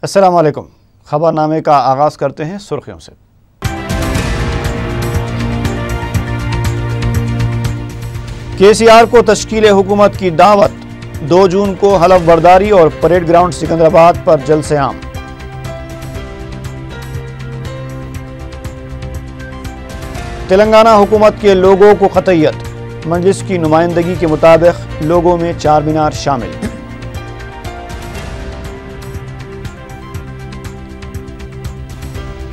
السلام علیکم۔ خبر نامے کا آغاز کرتے ہیں سرخیوں سے۔ KCR کو تشکیل حکومت کی دعوت، 2 جون کو حلف برداری اور پریڈ گراؤنڈ سکندرآباد پر جلسے عام۔ تلنگانہ حکومت کے لوگوں کو قطعیت، مجلس کی نمائندگی کے مطابق لوگوں میں چار مینار شامل۔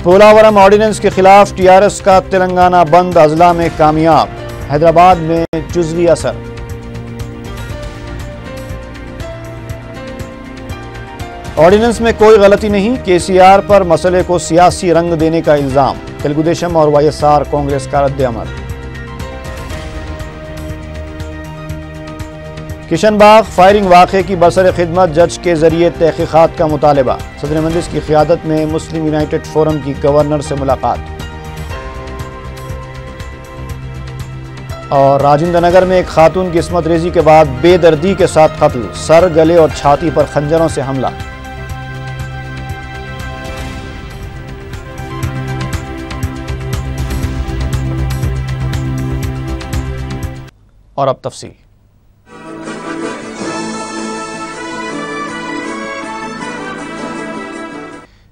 پولاورم آرڈیننس کے خلاف TRS کا تلنگانہ بند اضلاع میں کامیاب، حیدرآباد میں جزوی اثر۔ آرڈیننس میں کوئی غلطی نہیں، KCR پر مسئلے کو سیاسی رنگ دینے کا الزام، تلگو دیشم اور YSR کانگریس کا رد عمل۔ کشن باغ فائرنگ واقعے کی برسر خدمت جج کے ذریعے تحقیقات کا مطالبہ، صدر مجلس کی قیادت میں مسلم یونائیٹڈ فورم کی گورنر سے ملاقات۔ اور راجندر نگر میں ایک خاتون کی عصمت ریزی کے بعد بے دردی کے ساتھ قتل، سر، گلے اور چھاتی پر خنجروں سے حملہ۔ اور اب تفصیل۔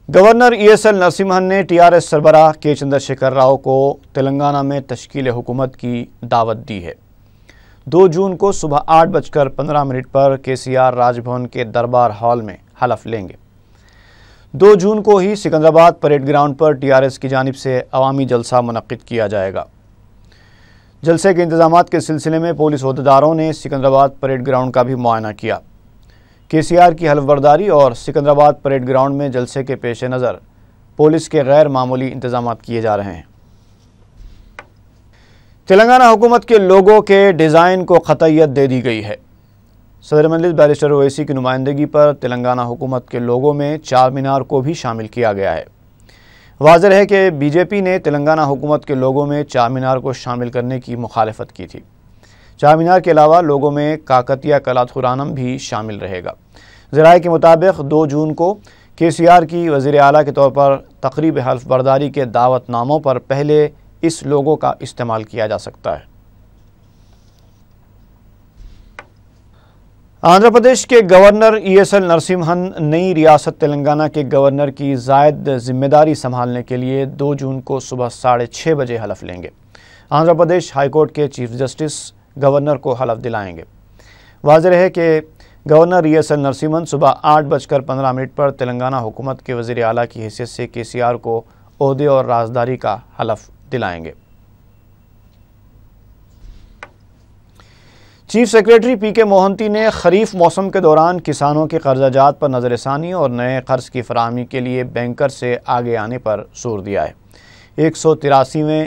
گورنر ESL نرسمہن نے TRS سربراہ کے چندر شیکھر راؤ کو تلنگانہ میں تشکیل حکومت کی دعوت دی ہے۔ 2 جون کو صبح 8:15 پر KCR راج بھون کے دربار ہال میں حلف لیں گے۔ 2 جون کو ہی سکندرآباد پریڈ گراؤنڈ پر TRS کی جانب سے عوامی جلسہ منعقد کیا جائے گا۔ جلسے کے انتظامات کے سلسلے میں پولیس عہدیداروں نے سکندرآباد پریڈ گراؤنڈ کا بھی معائنہ کیا۔ KCR کی حلف برداری اور سکندرآباد پریڈ گراؤنڈ میں جلسے کے پیش نظر پولیس کے غیر معمولی انتظامات کیے جا رہے ہیں۔ تلنگانہ حکومت کے لوگو کے ڈیزائن کو قطعیت دے دی گئی ہے۔ صدر مجلس بیرسٹر اویسی کی نمائندگی پر تلنگانہ حکومت کے لوگو میں چار مینار کو بھی شامل کیا گیا ہے۔ واضح ہے کہ BJP نے تلنگانہ حکومت کے لوگو میں چار مینار کو شامل کرنے کی مخالفت کی تھی۔ چار مینار کے علاوہ لوگو میں کاکتیہ کلاتھورانم بھی شامل رہے گا۔ ذرائع کے مطابق 2 جون کو KCR کی وزیر اعلیٰ کے طور پر تقریب حلف برداری کے دعوت ناموں پر پہلے اس لوگو کا استعمال کیا جا سکتا ہے۔ آندھرا پردیش کے گورنر ESL نرسمہن نئی ریاست تلنگانہ کے گورنر کی زائد ذمہ داری سنبھالنے کے لیے 2 جون کو صبح 6:30 بجے حلف لیں گے۔ آندھرا پردیش ہائی کورٹ کے چیف جسٹس گورنر کو حلف دلائیں گے۔ واضح ہے کہ گورنر ESL نرسمہن صبح 8:15 پر تلنگانہ حکومت کے وزیر اعلیٰ کی حیثیت سے KCR کو عہدے اور رازداری کا حلف دلائیں گے۔ چیف سیکریٹری PK موہنتی نے خریف موسم کے دوران کسانوں کے قرضہ جات پر نظر ثانی اور نئے قرض کی فراہمی کے لیے بینکرز سے آگے آنے پر زور دیا ہے۔ 183ویں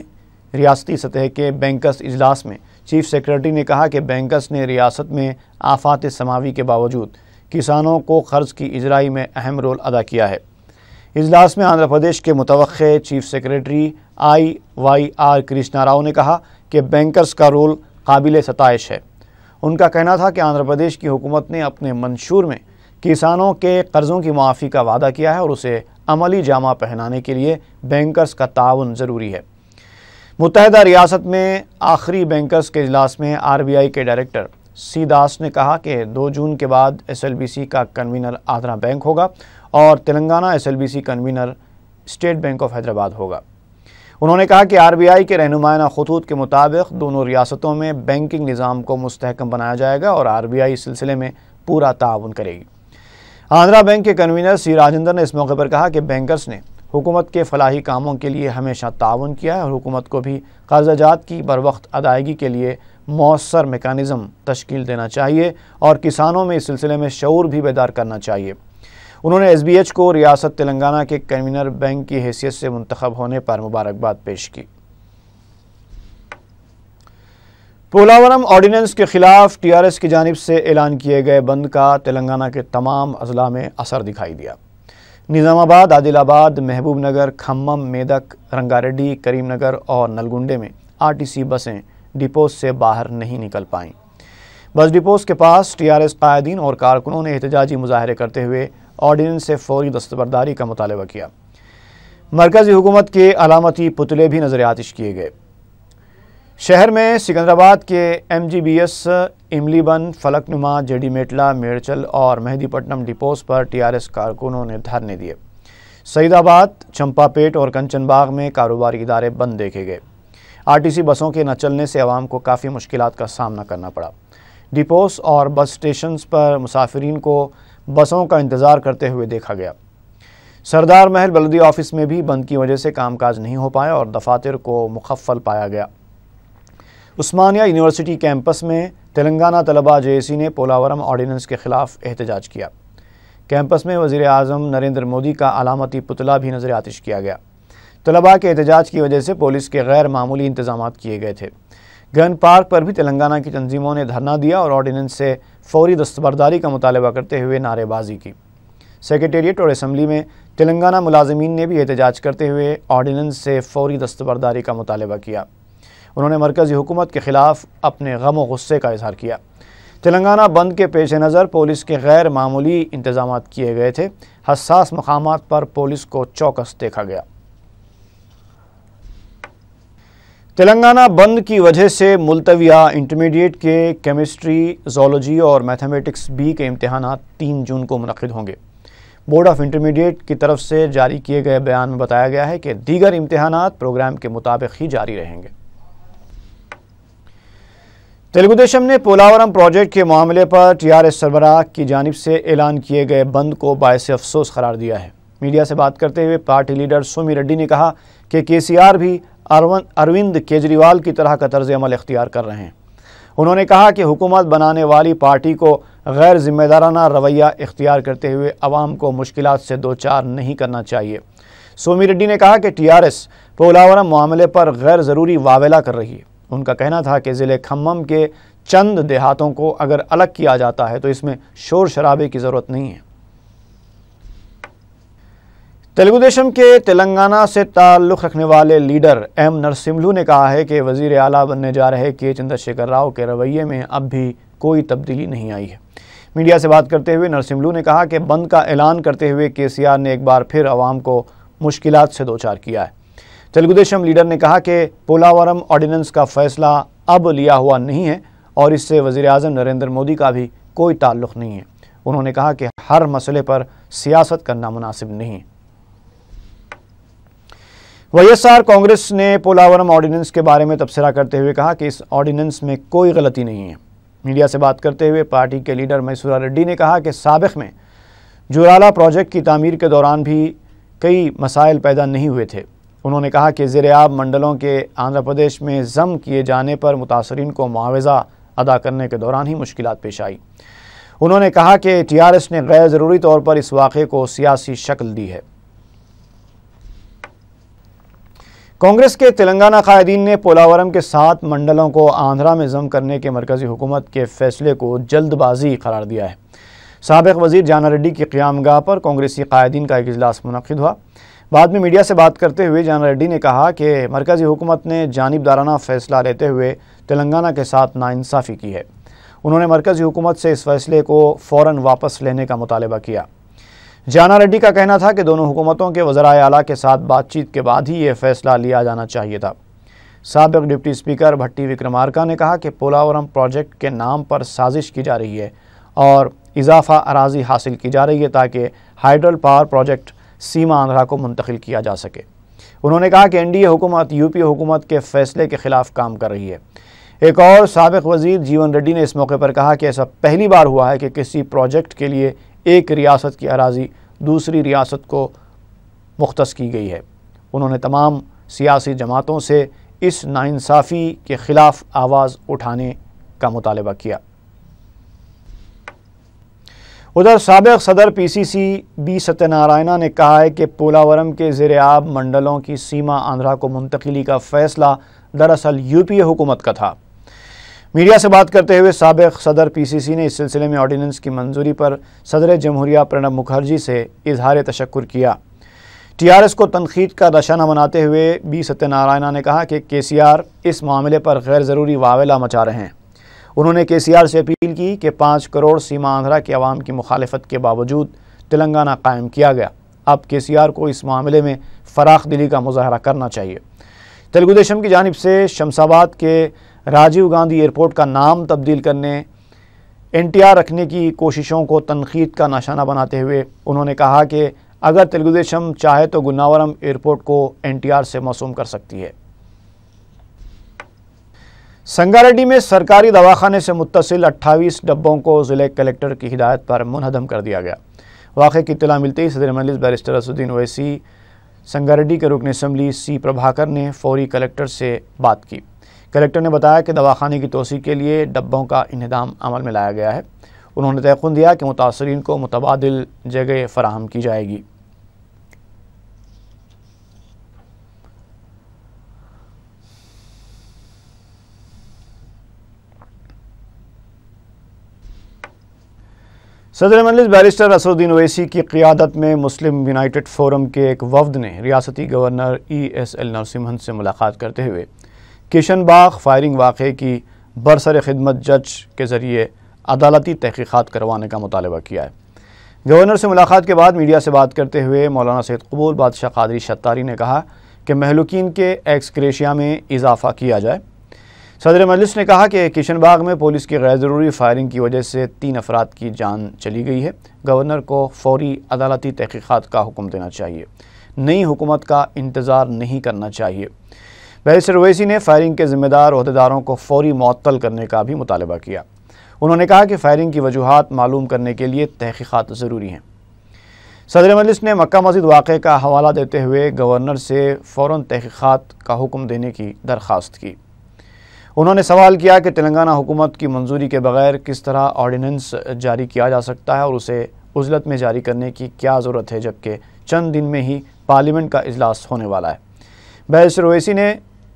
ریاستی سطح کے بینکرز اجلاس میں چیف سیکریٹری نے کہا کہ بینکرز نے ریاست میں آفات سماوی کے باوجود کسانوں کو قرض کی اجرائی میں اہم رول ادا کیا ہے۔ اجلاس میں آندھرا پردیش کے متوقع chief secretary IYR Krishna Rao نے کہا کہ بینکرز کا رول قابل ستائش ہے۔ ان کا کہنا تھا کہ آندھرا پردیش کی حکومت نے اپنے منشور میں کسانوں کے قرضوں کی معافی کا وعدہ کیا ہے اور اسے عملی جامہ پہنانے کے لیے بینکرز کا تعاون ضروری ہے۔ متحدہ ریاست میں آخری بینکرز کے اجلاس میں RBI کے ڈائریکٹر C داس نے کہا کہ 2 جون کے بعد SLBC کا کنوینر آندھرا بینک ہوگا اور Telangana SLBC convener state bank of Hyderabad ہوگا۔ انہوں نے کہا کہ RBI کے رہنمائانہ خطوط کے مطابق دونوں ریاستوں میں بینکنگ نظام کو مستحکم بنایا جائے گا اور RBI اس سلسلے میں پورا تعاون کرے گی۔ آندھرا بینک کے کنوینر C راجندر نے اس موقع پر کہا کہ بینکرز نے حکومت کے فلاحی کاموں کے لیے ہمیشہ تعاون کیا ہے اور حکومت کو بھی قرضہ جات کی بروقت ادائیگی کے لیے مؤثر میکانزم تشکیل دینا چاہیے اور کسانوں میں اس سلسلے میں شعور بھی بیدار کرنا چاہیے۔ انہوں نے SBH کو ریاست تلنگانہ کے کنوینر بینک کی حیثیت سے منتخب ہونے پر مبارکباد پیش کی۔ پولاورم آرڈیننس کے خلاف TRS کی جانب سے اعلان کیے گئے بند کا تلنگانہ کے تمام اضلاع میں اثر دکھائی دیا۔ نظام آباد، عادل آباد، محبوب نگر، کھمم، میدک، رنگا ریڈی، کریم نگر اور نلگنڈے میں RTC بسیں ڈپوز سے باہر نہیں نکل پائیں۔ بس ڈپوز کے پاس TRS قائدین اور کارکنوں نے احتجاجی مظاہرے کرتے ہوئے آرڈیننس سے فوری دستبرداری کا مطالبہ کیا۔ مرکزی حکومت کے علامتی پتلے بھی نظر آتش کیے گئے۔ شہر میں سکندرآباد کے MGBS، املی بن، فلک نما، JD میٹلا، میرچل اور مہدی پٹنم ڈپوز پر TRS کارکنوں نے دھرنے دیے۔ سعید آباد، چمپا پیٹ اور کنچن باغ میں کاروباری ادارے بند دیکھے گئے۔ RTC بسوں کے نہ چلنے سے عوام کو کافی مشکلات کا سامنا کرنا پڑا۔ ڈپوز اور بس اسٹیشنز پر مسافرین کو بسوں کا انتظار کرتے ہوئے دیکھا گیا۔ سردار محل بلدیہ آفس میں بھی بند کی وجہ سے کام کاج نہیں ہو پایا اور دفاتر کو مقفل پایا گیا۔ عثمانیہ یونیورسٹی کیمپس میں تلنگانہ طلبہ JAC نے پولاورم آرڈیننس کے خلاف احتجاج کیا۔ کیمپس میں وزیر اعظم نریندر مودی کا علامتی پتلا بھی نظر آتش کیا گیا۔ طلباء کے احتجاج کی وجہ سے پولیس کے غیر معمولی انتظامات کیے گئے تھے۔ گن پارک پر بھی تلنگانہ کی تنظیموں نے دھرنا دیا اور آرڈیننس سے فوری دستبرداری کا مطالبہ کرتے ہوئے نعرے بازی کی۔ سیکریٹریٹ اور اسمبلی میں تلنگانہ ملازمین نے بھی احتجاج کرتے ہوئے آرڈیننس سے فوری دستبرداری کا مطالبہ کیا۔ انہوں نے مرکزی حکومت کے خلاف اپنے غم و غصے کا اظہار کیا۔ تلنگانہ بند کے پیش نظر پولیس کے غیر معمولی انتظامات کیے گئے تھے۔ حساس مقامات پر پولیس کو چوکس دیکھا گیا۔ تلنگانہ بند کی وجہ سے ملتویہ انٹرمیڈیٹ کے کیمسٹری، زولوجی اور میتھمیٹکس B کے امتحانات 3 جون کو منعقد ہوں گے۔ بورڈ آف انٹرمیڈیٹ کی طرف سے جاری کیے گئے بیان میں بتایا گیا ہے کہ دیگر امتحانات پروگرام کے مطابق ہی جاری رہیں گے۔ تلگو دیشم نے پولاورم پروجیکٹ کے معاملے پر TRS سربراہ کی جانب سے اعلان کیے گئے بند کو باعث افسوس قرار دیا ہے۔ میڈیا سے بات کرتے ہوئے پارٹی لیڈر سومی ریڈی نے کہا کہ KCR بھی اروند کیجریوال کی طرح کا طرز عمل اختیار کر رہے ہیں۔ انہوں نے کہا کہ حکومت بنانے والی پارٹی کو غیر ذمہ دارانہ رویہ اختیار کرتے ہوئے عوام کو مشکلات سے دوچار نہیں کرنا چاہیے۔ سومی ریڈی نے کہا کہ TRS پولاورم معاملے پر غیر ضروری واویلا کر رہی ہے۔ ان کا کہنا تھا کہ ضلع کھمم کے چند دیہاتوں کو اگر الگ کیا جاتا ہے تو اس میں شور شرابے کی ضرورت نہیں ہے۔ تلگو دیشم کے تلنگانہ سے تعلق رکھنے والے لیڈر M نرسملو نے کہا ہے کہ وزیر اعلیٰ بننے جا رہے K چندرشیکھر راؤ کے رویے میں اب بھی کوئی تبدیلی نہیں آئی ہے۔ میڈیا سے بات کرتے ہوئے نرسملو نے کہا کہ بند کا اعلان کرتے ہوئے KCR نے ایک بار پھر عوام کو مشکلات سے دوچار کیا ہے۔ تلگو دیشم لیڈر نے کہا کہ پولاورم آرڈیننس کا فیصلہ اب لیا ہوا نہیں ہے اور اس سے وزیر اعظم نریندر مودی کا بھی کوئی تعلق نہیں ہے۔ انہوں نے کہا کہ ہر مسئلے پر سیاست کرنا مناسب نہیں۔ YSR کانگریس نے پولاورم آرڈیننس کے بارے میں تبصرہ کرتے ہوئے کہا کہ اس آرڈیننس میں کوئی غلطی نہیں ہے۔ میڈیا سے بات کرتے ہوئے پارٹی کے لیڈر میسورا ریڈی نے کہا کہ سابق میں جورالا پروجیکٹ کی تعمیر کے دوران بھی کئی مسائل پیدا نہیں ہوئے تھے۔ انہوں نے کہا کہ زیر آب منڈلوں کے آندھرا پردیش میں ضم کیے جانے پر متاثرین کو معاوضہ ادا کرنے کے دوران ہی مشکلات پیش آئی۔ انہوں نے کہا کہ TRS نے غیر ضروری طور پر اس واقعے کو سیاسی شکل دی ہے۔ کانگریس کے تلنگانہ قائدین نے پولاورم کے 7 منڈلوں کو آندھرا میں ضم کرنے کے مرکزی حکومت کے فیصلے کو جلد بازی قرار دیا ہے۔ سابق وزیر جانا ریڈی کی قیام گاہ پر کانگریسی قائدین کا ایک اجلاس منعقد ہوا۔ بعد میں میڈیا سے بات کرتے ہوئے جانا ریڈی نے کہا کہ مرکزی حکومت نے جانبدارانہ فیصلہ لیتے ہوئے تلنگانہ کے ساتھ ناانصافی کی ہے۔ انہوں نے مرکزی حکومت سے اس فیصلے کو فوراً واپس لینے کا مطالبہ کیا۔ جانا ریڈی کا کہنا تھا کہ دونوں حکومتوں کے وزرائے اعلیٰ کے ساتھ بات چیت کے بعد ہی یہ فیصلہ لیا جانا چاہیے تھا۔ سابق ڈپٹی اسپیکر بھٹی وکرمارکا نے کہا کہ پولاورم پروجیکٹ کے نام پر سازش کی جا رہی ہے اور اضافہ اراضی حاصل کی جا رہی ہے تاکہ ہائیڈرل پاور پروجیکٹ سیما آندھرا کو منتقل کیا جا سکے۔ انہوں نے کہا کہ NDA حکومت UP حکومت کے فیصلے کے خلاف کام کر رہی ہے۔ ایک اور سابق وزیر جیون ریڈی نے اس موقع پر کہا کہ ایسا پہلی بار ہوا ہے کہ کسی پروجیکٹ کے لیے ایک ریاست کی اراضی دوسری ریاست کو مختص کی گئی ہے۔ انہوں نے تمام سیاسی جماعتوں سے اس ناانصافی کے خلاف آواز اٹھانے کا مطالبہ کیا۔ ادھر سابق صدر PCC B ستیہ نارائنا نے کہا ہے کہ پولاورم کے زیر آب منڈلوں کی سیما آندھرا کو منتقلی کا فیصلہ دراصل UPA حکومت کا تھا۔ میڈیا سے بات کرتے ہوئے سابق صدر PCC نے اس سلسلے میں آرڈیننس کی منظوری پر صدر جمہوریہ پرنب مکھرجی سے اظہار تشکر کیا۔ TRS کو تنقید کا نشانہ بناتے ہوئے B ستیہ نارائنا نے کہا کہ KCR اس معاملے پر غیر ضروری واویلا مچا رہے ہیں۔ انہوں نے KCR سے اپیل کی کہ 5 کروڑ سیما آندھرا کے عوام کی مخالفت کے باوجود تلنگانہ قائم کیا گیا۔ اب KCR کو اس معاملے میں فراخ دلی کا مظاہرہ کرنا چاہیے۔ تلگو دیشم کی جانب سے شمس آباد کے راجیو گاندھی ایئرپورٹ کا نام تبدیل کرنے، NTR رکھنے کی کوششوں کو تنقید کا نشانہ بناتے ہوئے انہوں نے کہا کہ اگر تلگو دیشم چاہے تو گناورم ایئرپورٹ کو NTR سے موسوم کر سکتی ہے۔ سنگاریڈی میں سرکاری دواخانے سے متصل 28 ڈبوں کو ضلع کلکٹر کی ہدایت پر منہدم کر دیا گیا۔ واقعے کی اطلاع ملتے ہی صدر مجلس بیرسٹر اسدالدین اویسی، سنگاریڈی کے رکن اسمبلی C پربھاکر نے فوری کلکٹر سے بات کی۔ کلکٹر نے بتایا کہ دواخانے کی توسیع کے لیے ڈبوں کا انہدام عمل میں لایا گیا ہے۔ انہوں نے تیقن دیا کہ متاثرین کو متبادل جگہ فراہم کی جائے گی۔ صدر مجلس بیرسٹر اسدالدین اویسی کی قیادت میں مسلم یونائٹڈ فورم کے ایک وفد نے ریاستی گورنر ESL نرسمہن سے ملاقات کرتے ہوئے کشن باغ فائرنگ واقعے کی برسر خدمت جج کے ذریعے عدالتی تحقیقات کروانے کا مطالبہ کیا ہے۔ گورنر سے ملاقات کے بعد میڈیا سے بات کرتے ہوئے مولانا سید قبول بادشاہ قادری شتاری نے کہا کہ مہلوکین کے ایکس گریشیا میں اضافہ کیا جائے۔ صدر مجلس نے کہا کہ کشن باغ میں پولیس کی غیر ضروری فائرنگ کی وجہ سے 3 افراد کی جان چلی گئی ہے۔ گورنر کو فوری عدالتی تحقیقات کا حکم دینا چاہیے، نئی حکومت کا انتظار نہیں کرنا چاہیے۔ بیرسٹر اویسی نے فائرنگ کے ذمہ دار عہدیداروں کو فوری معطل کرنے کا بھی مطالبہ کیا۔ انہوں نے کہا کہ فائرنگ کی وجوہات معلوم کرنے کے لیے تحقیقات ضروری ہیں۔ صدر مجلس نے مکہ مسجد واقعے کا حوالہ دیتے ہوئے گورنر سے فوراً تحقیقات کا حکم دینے کی درخواست کی۔ انہوں نے سوال کیا کہ تلنگانہ حکومت کی منظوری کے بغیر کس طرح آرڈیننس جاری کیا جا سکتا ہے اور اسے عزلت میں جاری کرنے کی کیا ضرورت ہے جبکہ چند دن میں ہی پارلیمنٹ کا اجلاس ہونے والا ہے۔ بیرسٹر اویسی نے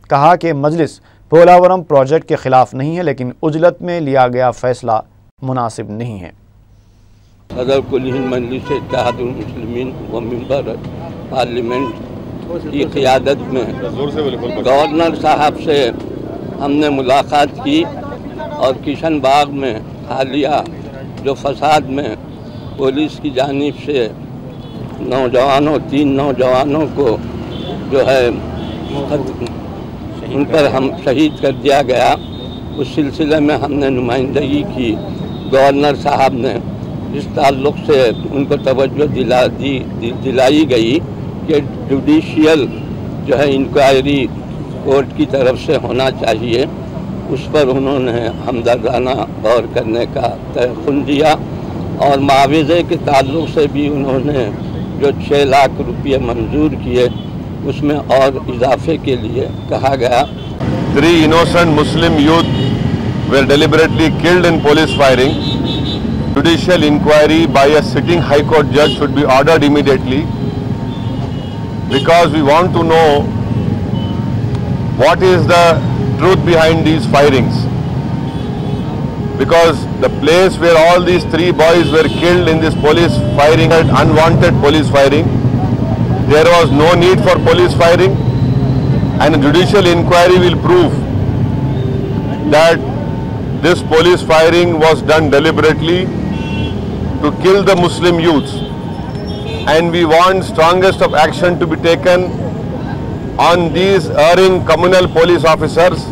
کہا کہ مجلس پولاورم پروجیکٹ کے خلاف نہیں ہے لیکن عجلت میں لیا گیا فیصلہ مناسب نہیں ہے۔ صدر کل ہند مجلس اتحاد المسلمین و ممبر پارلیمنٹ کی قیادت میں گورنر صاحب سے ہم نے ملاقات کی اور کشن باغ میں حالیہ جو فساد میں پولیس کی جانب سے 3 نوجوانوں کو جو ہے ان پر ہم شہید کر دیا گیا، اس سلسلے میں ہم نے نمائندگی کی۔ گورنر صاحب نے اس تعلق سے ان کو توجہ دلائی گئی کہ جوڈیشیل جو ہے انکوائری کورٹ کی طرف سے ہونا چاہیے۔ اس پر انہوں نے ہمدردانہ غور کرنے کا تیقن دیا اور معاوضے کے تعلق سے بھی انہوں نے جو 6 لاکھ روپے منظور کیے اس میں اور اضافے کے لیے کہا گیا۔ 3 innocent Muslim youth were deliberately killed in police firing. Judicial inquiry by a sitting High Court judge should be ordered immediately because we want to know what is the truth behind these firings. Because the place where all these 3 boys were killed in this police firing, unwanted police firing, there was no need for police firing, and a judicial inquiry will prove that this police firing was done deliberately to kill the Muslim youths, and we want strongest of action to be taken on these erring communal police officers.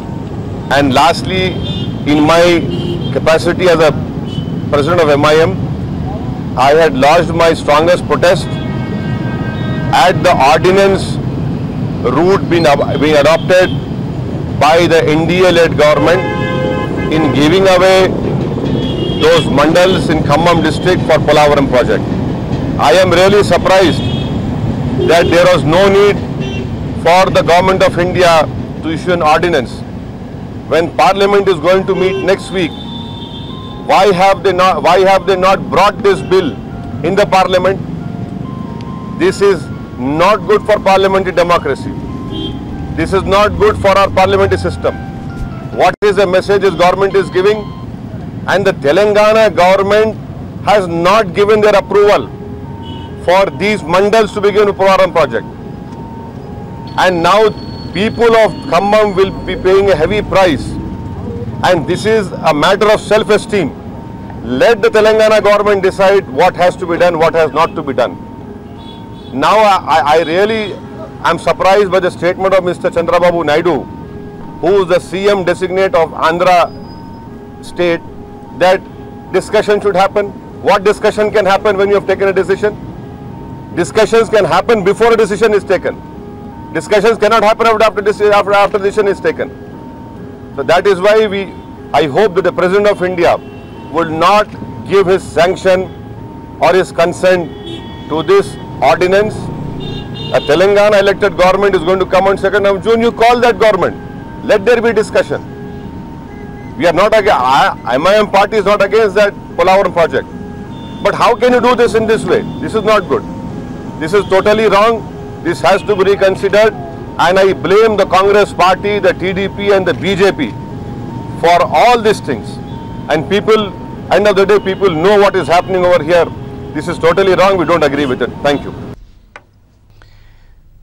And lastly, in my capacity as a president of MIM, I had lodged my strongest protest at the ordinance route being adopted by the NDA-led government in giving away those mandals in Khammam district for Polavaram project. I am really surprised that there was no need for the government of India to issue an ordinance. When Parliament is going to meet next week, why have they not brought this bill in the Parliament? This is not good for parliamentary democracy. This is not good for our parliamentary system. What is the message this government is giving? And the Telangana government has not given their approval for these mandals to be given to Polavaram project. And now people of Khammam will be paying a heavy price. And this is a matter of self-esteem. Let the Telangana government decide what has to be done, what has not to be done. Now I really am surprised by the statement of Mr. Chandrababu Naidu, who is the CM designate of Andhra state, that discussion should happen. What discussion can happen when you have taken a decision? Discussions can happen before a decision is taken. Discussions cannot happen after decision is taken. So that is why I hope that the President of India will not give his sanction or his consent to this ordinance. A Telangana elected government is going to come on 2nd of June. You call that government. Let there be discussion. We are not against, MIM party is not against that Polavaram project. But how can you do this in this way? This is not good. This is totally wrong. This has to be reconsidered. And I blame the Congress party, the TDP and the BJP for all these things. And people, end of the day, people know what is happening over here. This is totally wrong. We don't agree with it. Thank you.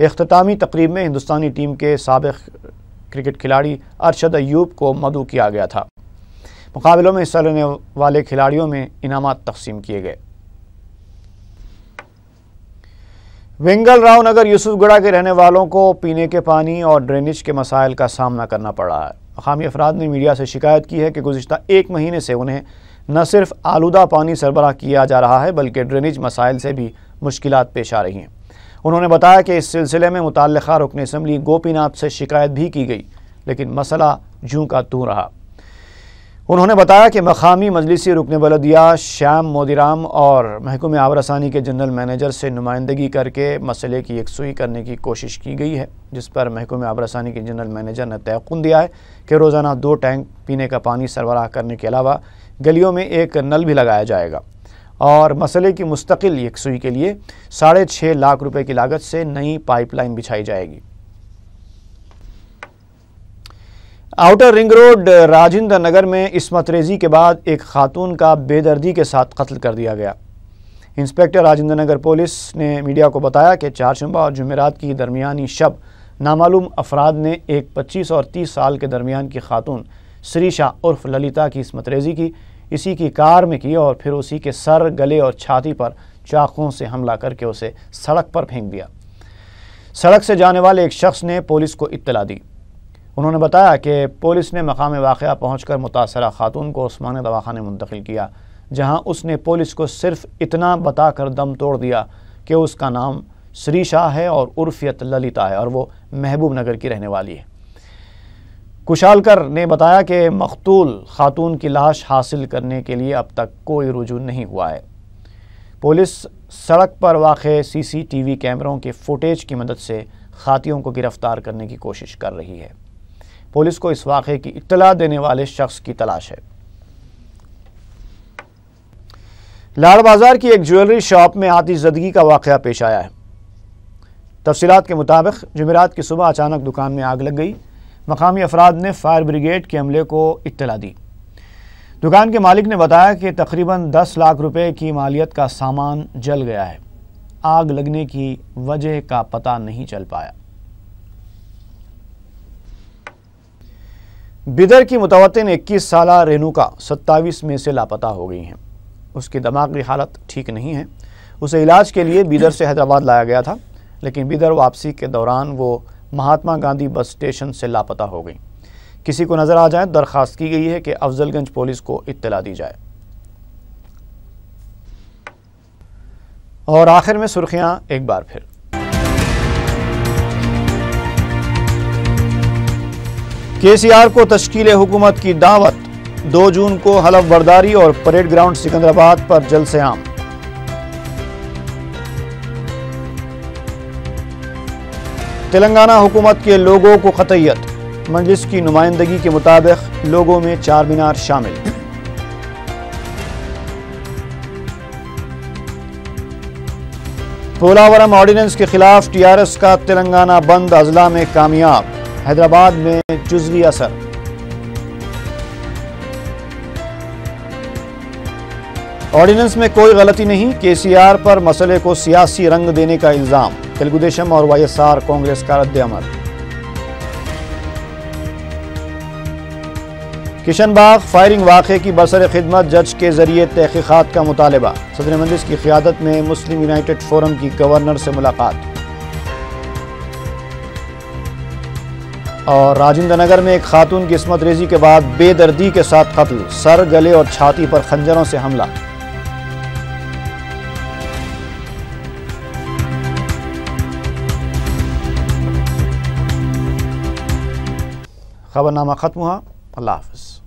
اختتامی تقریب میں ہندوستانی team کے سابق cricket کھلاڑی ارشد ایوب کو مدعو کیا گیا تھا۔ مقابلوں میں حصہ لینے والے کھلاڑیوں میں انعامات تقسیم کیے گئے۔ ونگل راؤ نگر یوسف گڑھ کے رہنے والوں کو پینے کے پانی اور ڈرینیج کے مسائل کا سامنا کرنا پڑ رہا ہے۔ مقامی افراد نے میڈیا سے شکایت کی ہے کہ گزشتہ 1 مہینے سے انہیں نہ صرف آلودہ پانی سربراہ کیا جا رہا ہے بلکہ ڈرینیج مسائل سے بھی مشکلات پیش آ رہی ہیں۔ انہوں نے بتایا کہ اس سلسلے میں متعلقہ رکن اسمبلی گوپی ناتھ سے شکایت بھی کی گئی لیکن مسئلہ جوں کا توں رہا۔ انہوں نے بتایا کہ مقامی مجلسی رکن بلدیہ شیام مودی رام اور محکمہ آب رسانی کے جنرل مینیجر سے نمائندگی کر کے مسئلے کی یکسوئی کرنے کی کوشش کی گئی ہے، جس پر محکمہ آب رسانی کے جنرل مینیجر نے تیقن دیا ہے کہ روزانہ 2 ٹینک پینے کا پانی سربراہ کرنے کے علاوہ گلیوں میں ایک نل بھی لگایا جائے گا اور مسئلے کی مستقل یکسوئی کے لیے 6.5 لاکھ روپے کی لاگت سے نئی پائپ لائن بچھائی جائے گی۔ Outer ring road Rajendra Nagar میں عصمت ریزی کے بعد ایک خاتون کا بے دردی کے ساتھ قتل کر دیا گیا۔ انسپکٹر راجندر نگر پولیس نے میڈیا کو بتایا کہ چہارشنبہ اور جمعرات کی درمیانی شب نامعلوم افراد نے ایک 25 اور 30 سال کے درمیان کی خاتون سریشا عرف للیتا کی عصمت ریزی کی، اسی کی کار میں کی اور پھر اسی کے سر، گلے اور چھاتی پر چاقوؤں سے حملہ کر کے اسے سڑک پر پھینک دیا۔ سڑک سے جانے والے ایک شخص نے پولیس کو اطلاع دی۔ انہوں نے بتایا کہ پولیس نے مقام واقعہ پہنچ کر متاثرہ خاتون کو عثمانیہ دواخانے منتقل کیا، جہاں اس نے پولیس کو صرف اتنا بتا کر دم توڑ دیا کہ اس کا نام سریشا ہے اور عرفیت للیتا ہے اور وہ محبوب نگر کی رہنے والی ہے۔ کشالکر نے بتایا کہ مقتول خاتون کی لاش حاصل کرنے کے لیے اب تک کوئی رجوع نہیں ہوا ہے۔ پولیس سڑک پر واقع CCTV کیمروں کے فوٹیج کی مدد سے خاتیوں کو گرفتار کرنے کی کوشش کر رہی ہے۔ پولیس کو اس واقعے کی اطلاع دینے والے شخص کی تلاش ہے۔ لاڑ بازار کی ایک جویلری شاپ میں آتش زدگی کا واقعہ پیش آیا ہے۔ تفصیلات کے مطابق جمعرات کی صبح اچانک دکان میں آگ لگ گئی۔ مقامی افراد نے فائر بریگیڈ کے عملے کو اطلاع دی۔ دکان کے مالک نے بتایا کہ تقریباً 10 لاکھ روپے کی مالیت کا سامان جل گیا ہے۔ آگ لگنے کی وجہ کا پتہ نہیں چل پایا۔ بیدر کی متوطن 21 سالہ رینوکا 27 میں سے لاپتہ ہو گئی ہیں۔ اس کی دماغی حالت ٹھیک نہیں ہے۔ اسے علاج کے لیے بیدر سے حیدرآباد لایا گیا تھا، لیکن بیدر واپسی کے دوران وہ مہاتما گاندھی بس اسٹیشن سے لاپتہ ہو گئی۔ کسی کو نظر آ جائے درخواست کی گئی ہے کہ افضل گنج پولیس کو اطلاع دی جائے۔ اور آخر میں سرخیاں ایک بار پھر۔ KCR کو تشکیل حکومت کی دعوت، 2 جون کو حلف برداری اور پریڈ گراؤنڈ سکندرآباد پر جلسے عام۔ تلنگانہ حکومت کے لوگوں کو قطعیت، مجلس کی نمائندگی کے مطابق لوگوں میں 4 مینار شامل۔ پولاورم آرڈیننس کے خلاف TRS کا تلنگانہ بند اضلاع میں کامیاب، حیدرآباد میں جزوی اثر۔ آرڈیننس میں کوئی غلطی نہیں، KCR پر مسئلے کو سیاسی رنگ دینے کا الزام، تلگو دیشم اور YSR کانگریس کا رد عمل۔ کشن باغ فائرنگ واقعے کی برسر خدمت جج کے ذریعے تحقیقات کا مطالبہ، صدر مجلس کی قیادت میں مسلم یونائیٹڈ فورم کی گورنر سے ملاقات۔ اور راجندر نگر میں ایک خاتون کی عصمت ریزی کے بعد بے دردی کے ساتھ قتل، سر، گلے اور چھاتی پر خنجروں سے حملہ۔ خبرنامہ ختم ہوا۔ اللہ حافظ۔